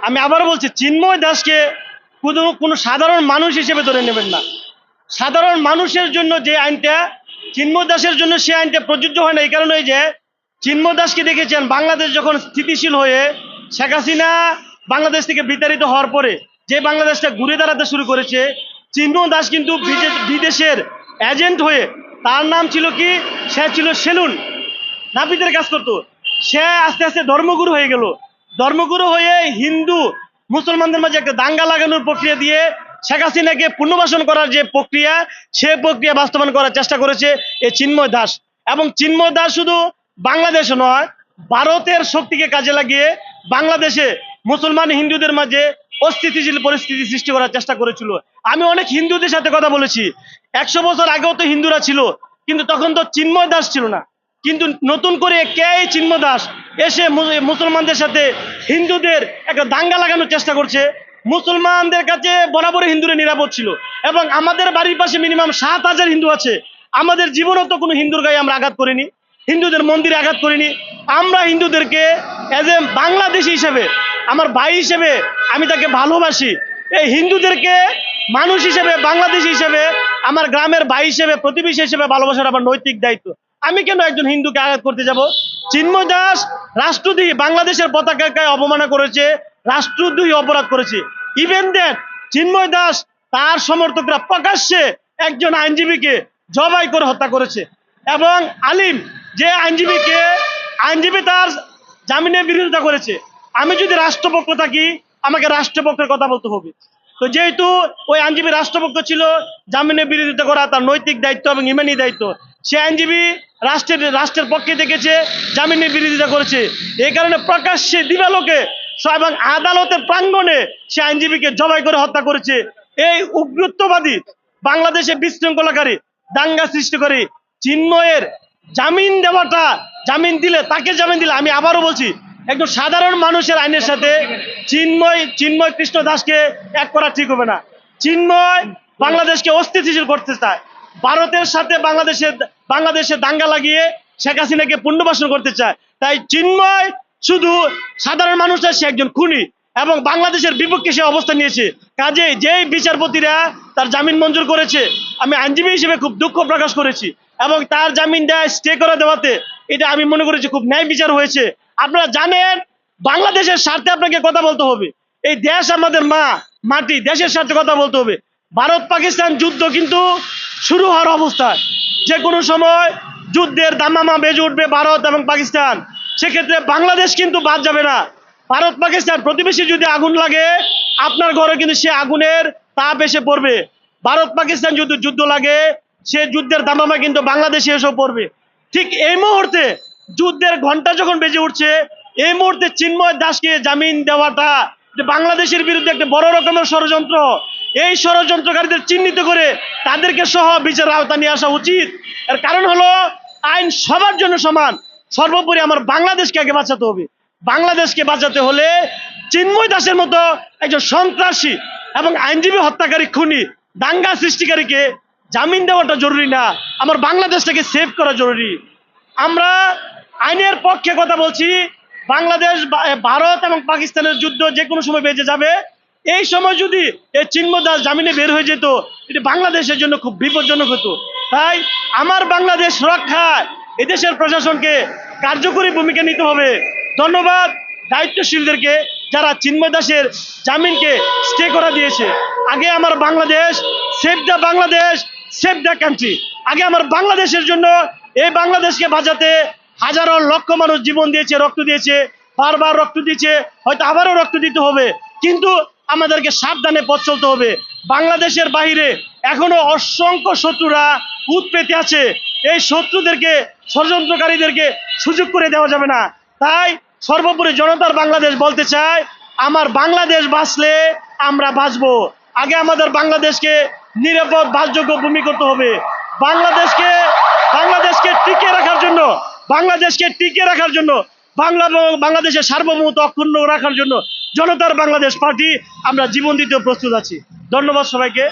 আমি আবারও বলছি, চিন্ময় দাসকে কোনো সাধারণ মানুষ হিসেবে ধরে নেবেন না। সাধারণ মানুষের জন্য যে আইনটা, চিন্ময় দাসের জন্য সে আইনটা প্রযোজ্য হয় না। এই কারণে যে চিন্ময় দাসকে দেখেছেন, বাংলাদেশ যখন স্থিতিশীল হয়ে শেখ হাসিনা বাংলাদেশ থেকে বিতাড়িত হওয়ার পরে যে বাংলাদেশটা ঘুরে দাঁড়াতে শুরু করেছে, চিন্ময় দাস কিন্তু বিদেশের এজেন্ট হয়ে, তার নাম ছিল কি, সে ছিল সেলুন, নাপিতের কাজ করতো। সে আস্তে আস্তে ধর্মগুরু হয়ে গেল। ধর্মগুরু হয়ে হিন্দু মুসলমানদের মাঝে একটা দাঙ্গা লাগানোর প্রক্রিয়া দিয়ে শেখ হাসিনাকে পুনর্বাসন করার যে প্রক্রিয়া, সে প্রক্রিয়া বাস্তবায়ন করার চেষ্টা করেছে এই চিন্ময় দাস। এবং চিন্ময় দাস শুধু বাংলাদেশে নয়, ভারতের শক্তিকে কাজে লাগিয়ে বাংলাদেশে মুসলমান হিন্দুদের মাঝে অস্থিতিশীল পরিস্থিতি সৃষ্টি করার চেষ্টা করেছিল। আমি অনেক হিন্দুদের সাথে কথা বলেছি। 100 বছর আগেও তো হিন্দুরা ছিল, কিন্তু তখন তো চিন্ময় দাস ছিল না। কিন্তু নতুন করে কে এই চিন্ময় দাস এসে মুসলমানদের সাথে হিন্দুদের একটা দাঙ্গা লাগানোর চেষ্টা করছে। মুসলমানদের কাছে বরাবরই হিন্দুরা নিরাপদ ছিল, এবং আমাদের বাড়ির পাশে মিনিমাম 7,000 হিন্দু আছে। আমাদের জীবনেও তো কোনো হিন্দুর গায়ে আমরা আঘাত করিনি, হিন্দুদের মন্দিরে আঘাত করিনি। আমরা হিন্দুদেরকে এজ এ বাংলাদেশি হিসেবে, আমার ভাই হিসেবে আমি তাকে ভালোবাসি। এই হিন্দুদেরকে মানুষ হিসেবে, বাংলাদেশি হিসেবে, আমার গ্রামের ভাই হিসেবে, প্রতিবেশী হিসেবে ভালোবাসার আমার নৈতিক দায়িত্ব। আমি কেন একজন হিন্দুকে আঘাত করতে যাব? চিন্ময় দাস রাষ্ট্রদ্রোহী, বাংলাদেশের পতাকাকে অবমাননা করেছে, রাষ্ট্রদ্রোহী অপরাধ করেছে। ইভেন দ্যাট চিন্ময় দাস তার সমর্থকরা প্রকাশ্যে একজন আইনজীবীকে জবাই করে হত্যা করেছে। এবং আলিম যে আইনজীবী তার জামিনের বিরোধিতা করেছে। আমি যদি রাষ্ট্রপক্ষ থাকি, আমাকে রাষ্ট্রপক্ষের কথা বলতে হবে। তো যেহেতু ওই আইনজীবী রাষ্ট্রপক্ষ ছিল, জামিনের বিরোধিতা করা তার নৈতিক দায়িত্ব এবং ইমানি দায়িত্ব। সে আইনজীবী রাষ্ট্রের পক্ষে দেখেছে, জামিনের বিরোধিতা করেছে। এই কারণে প্রকাশ্যে দিবালোকে এবং আদালতের প্রাঙ্গণে সে আইনজীবীকে জবাই করে হত্যা করেছে। এই উগ্রত্ববাদী, বাংলাদেশে বিশৃঙ্খলাকারী, দাঙ্গা সৃষ্টিকারী চিন্ময়ের জামিন দিলে, আমি আবারও বলছি, একজন সাধারণ মানুষের আইনের সাথে চিন্ময় কৃষ্ণ দাসকে এক করা ঠিক হবে না। চিন্ময় বাংলাদেশকে অস্থিতিশীল করতে চায়, ভারতের সাথে বাংলাদেশে দাঙ্গা লাগিয়ে শেখ হাসিনাকে পুনর্বাসন করতে চায়। তাই চিন্ময় শুধু সাধারণ মানুষ না, সে একজন খুনি এবং বাংলাদেশের বিপক্ষে সে অবস্থান নিয়েছে। কাজে যেই বিচারপতিরা তার জামিন মঞ্জুর করেছে, আমি আইনজীবী হিসেবে খুব দুঃখ প্রকাশ করেছি, এবং তার জামিনটা স্টে করে দেওয়াতে এটা আমি মনে করেছি খুব ন্যায় বিচার হয়েছে। আপনারা জানেন, বাংলাদেশের স্বার্থে আপনাকে কথা বলতে হবে। এই দেশ আমাদের মাটি, দেশের স্বার্থে কথা বলতে হবে। ভারত পাকিস্তান যুদ্ধ কিন্তু শুরু হওয়ার অবস্থায়, যে কোনো সময় যুদ্ধের দামামা বেজে উঠবে ভারত এবং পাকিস্তান। সেক্ষেত্রে বাংলাদেশ কিন্তু বাদ যাবে না। ভারত পাকিস্তান প্রতিবেশী যদি আগুন লাগে, আপনার ঘরে কিন্তু সে আগুনের তাপ এসে পড়বে। ভারত পাকিস্তান যদি যুদ্ধ লাগে, সে যুদ্ধের দামামা কিন্তু বাংলাদেশে এসে পড়বে। ঠিক এই মুহূর্তে যুদ্ধের ঘন্টা যখন বেজে উঠছে, এই মুহূর্তে চিন্ময় দাসকে জামিন দেওয়াটা বাংলাদেশের বিরুদ্ধে একটা বড় রকমের ষড়যন্ত্র। এই ষড়যন্ত্রকারীদের চিহ্নিত করে তাদেরকে সহ বিচারের আওতা নিয়ে আসা উচিত। এর কারণ হলো, আইন সবার জন্য সমান। সর্বোপরি আমার বাংলাদেশকে আগে বাঁচাতে হবে। বাংলাদেশকে বাঁচাতে হলে চিন্ময় দাসের মতো একজন সন্ত্রাসী এবং আইনজীবী হত্যাকারী, খুনি, দাঙ্গা সৃষ্টিকারীকে জামিন দেওয়াটা জরুরি না, আমার বাংলাদেশটাকে সেভ করা জরুরি। আমরা আইনের পক্ষে কথা বলছি। বাংলাদেশ, ভারত এবং পাকিস্তানের যুদ্ধ যে কোনো সময় বেজে যাবে। এই সময় যদি এই চিন্ময় দাস জামিনে বের হয়ে যেত, এটি বাংলাদেশের জন্য খুব বিপজ্জনক হতো। তাই আমার বাংলাদেশ রক্ষায় এদেশের প্রশাসনকে কার্যকরী ভূমিকা নিতে হবে। ধন্যবাদ দায়িত্বশীলদেরকে, যারা চিন্ময় দাসের জামিনকে স্টে করা দিয়েছে। আগে আমার Bangladesh, save the Bangladesh, save the country. আগে আমার বাংলাদেশের জন্য, এই বাংলাদেশকে বাঁচাতে হাজারো লক্ষ মানুষ জীবন দিয়েছে, রক্ত দিয়েছে, বারবার রক্ত দিয়েছে, হয়তো আবারও রক্ত দিতে হবে। কিন্তু আমাদেরকে সাবধানে পথ চলতে হবে। বাংলাদেশের বাইরে এখনো অসংখ্য শত্রুরা উৎ পেতে আছে। এই শত্রুদেরকে, ষড়যন্ত্রকারীদেরকে সুযোগ করে দেওয়া যাবে না। তাই সর্বোপরি জনতার বাংলাদেশ বলতে চাই, আমার বাংলাদেশ বাঁচলে আমরা বাঁচবো। আগে আমাদের বাংলাদেশকে নিরাপদ, বাসযোগ্য ভূমি করতে হবে। বাংলাদেশকে টিকে রাখার জন্য, বাংলাদেশের সার্বভৌমত্ব অক্ষুণ্ণ রাখার জন্য জনতার বাংলাদেশ পার্টি আমরা জীবন দিতে প্রস্তুত আছি। ধন্যবাদ সবাইকে।